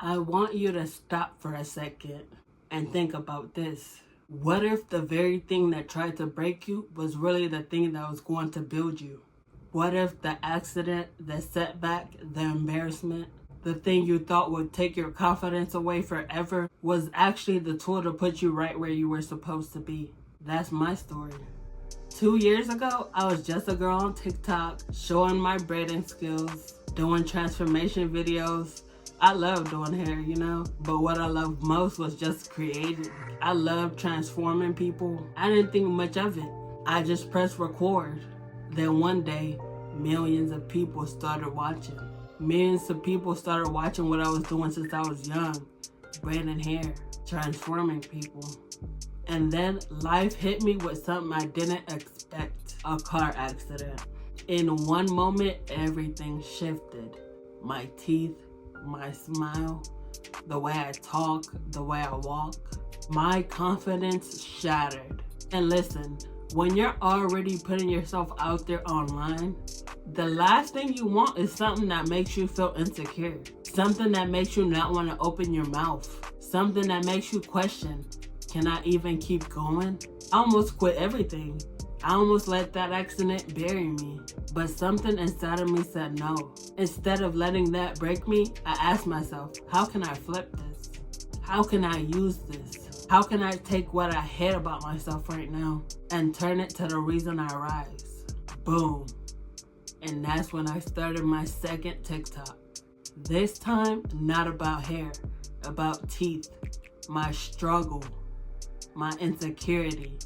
I want you to stop for a second and think about this. What if the very thing that tried to break you was really the thing that was going to build you? What if the accident, the setback, the embarrassment, the thing you thought would take your confidence away forever was actually the tool to put you right where you were supposed to be? That's my story. 2 years ago, I was just a girl on TikTok showing my braiding skills, doing transformation videos. I love doing hair, but what I loved most was just creating. I love transforming people. I didn't think much of it. I just pressed record. Then one day, millions of people started watching. Millions of people started watching what I was doing since I was young. Braiding hair, transforming people. And then life hit me with something I didn't expect. A car accident. In one moment, everything shifted. My teeth, my smile, the way I talk, the way I walk. My confidence shattered. And listen, when you're already putting yourself out there online, the last thing you want is something that makes you feel insecure. Something that makes you not want to open your mouth. Something that makes you question, can I even keep going? I almost quit everything. I almost let that accident bury me. But something inside of me said no. Instead of letting that break me, I asked myself, how can I flip this? How can I use this? How can I take what I hate about myself right now and turn it to the reason I rise? Boom. And that's when I started my second TikTok. This time, not about hair, about teeth, my struggle, my insecurity.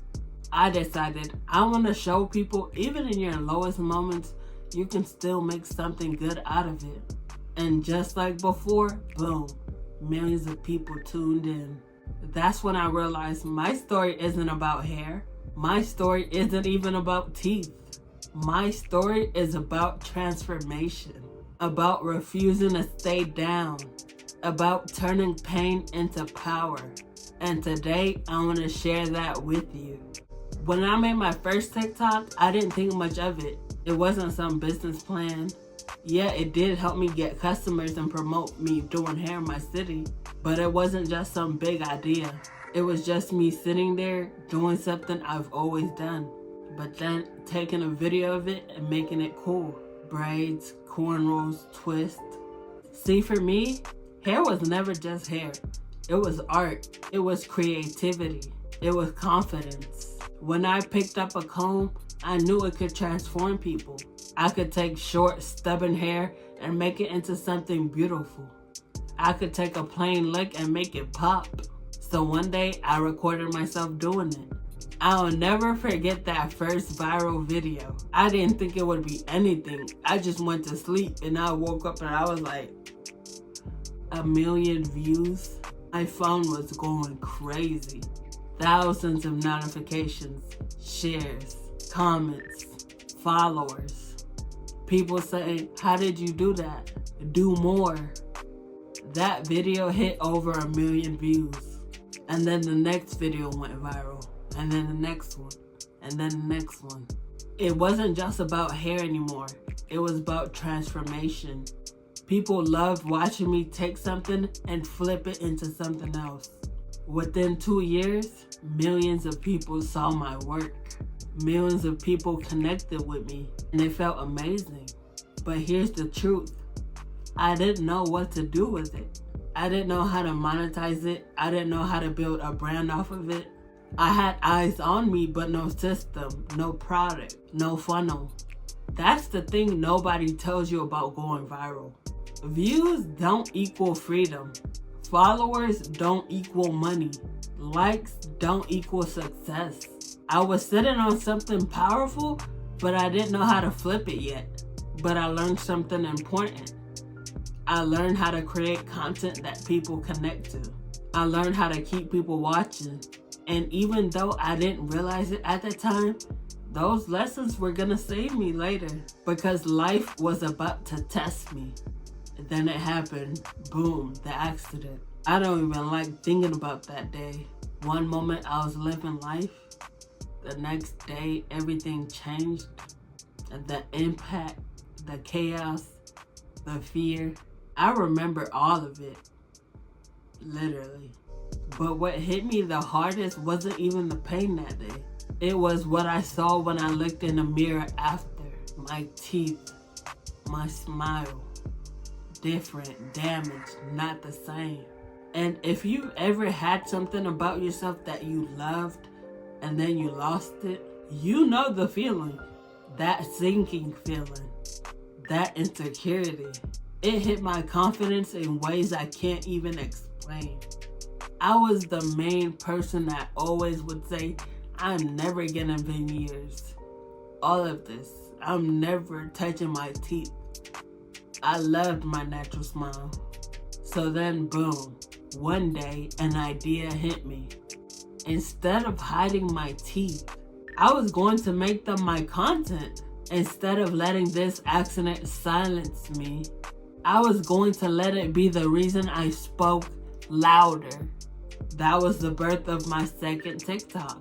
I decided I want to show people, even in your lowest moments, you can still make something good out of it. And just like before, boom, millions of people tuned in. That's when I realized my story isn't about hair. My story isn't even about teeth. My story is about transformation, about refusing to stay down, about turning pain into power. And today, I want to share that with you. When I made my first TikTok, I didn't think much of it. It wasn't some business plan. Yeah, it did help me get customers and promote me doing hair in my city, but it wasn't just some big idea. It was just me sitting there doing something I've always done, but then taking a video of it and making it cool. Braids, cornrows, twists. See, for me, hair was never just hair. It was art. It was creativity. It was confidence. When I picked up a comb, I knew it could transform people. I could take short, stubborn hair and make it into something beautiful. I could take a plain lick and make it pop. So one day, I recorded myself doing it. I'll never forget that first viral video. I didn't think it would be anything. I just went to sleep and I woke up and I was like, 1 million views? My phone was going crazy. Thousands of notifications, shares, comments, followers. People say, how did you do that? Do more. That video hit over 1 million views. And then the next video went viral. And then the next one. And then the next one. It wasn't just about hair anymore. It was about transformation. People loved watching me take something and flip it into something else. Within 2 years, millions of people saw my work. Millions of people connected with me, and it felt amazing. But here's the truth. I didn't know what to do with it. I didn't know how to monetize it. I didn't know how to build a brand off of it. I had eyes on me, but no system, no product, no funnel. That's the thing nobody tells you about going viral. Views don't equal freedom. Followers don't equal money. Likes don't equal success. I was sitting on something powerful, but I didn't know how to flip it yet. But I learned something important. I learned how to create content that people connect to. I learned how to keep people watching. And even though I didn't realize it at the time, those lessons were gonna save me later because life was about to test me. Then it happened. Boom, the accident. I don't even like thinking about that day. One moment I was living life. The next day, everything changed. The impact, the chaos, the fear. I remember all of it. literally. But what hit me the hardest wasn't even the pain that day. It was what I saw when I looked in the mirror after. My teeth, my smile, different, damaged, not the same. And if you ever had something about yourself that you loved and then you lost it, you know the feeling. That sinking feeling, that insecurity. It hit my confidence in ways I can't even explain. I was the main person that always would say, I'm never getting veneers. All of this, I'm never touching my teeth. I loved my natural smile. So then boom, one day an idea hit me. Instead of hiding my teeth, I was going to make them my content. Instead of letting this accident silence me, I was going to let it be the reason I spoke louder. That was the birth of my second TikTok.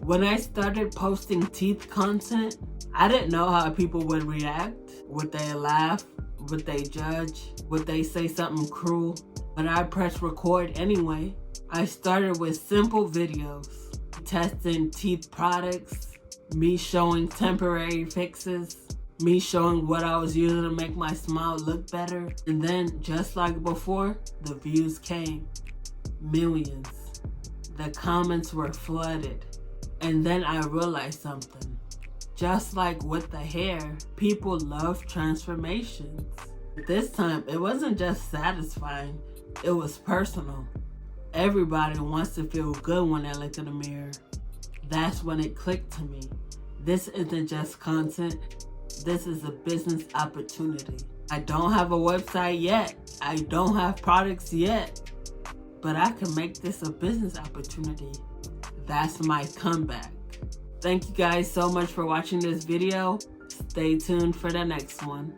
When I started posting teeth content, I didn't know how people would react. Would they laugh? Would they judge? Would they say something cruel? But I pressed record anyway. I started with simple videos, testing teeth products, me showing temporary fixes, me showing what I was using to make my smile look better. And then, just like before, the views came. Millions. The comments were flooded. And then I realized something. Just like with the hair, people love transformations. This time, it wasn't just satisfying, it was personal. Everybody wants to feel good when they look in the mirror. That's when it clicked to me. This isn't just content, this is a business opportunity. I don't have a website yet. I don't have products yet. But I can make this a business opportunity. That's my comeback. Thank you guys so much for watching this video. Stay tuned for the next one.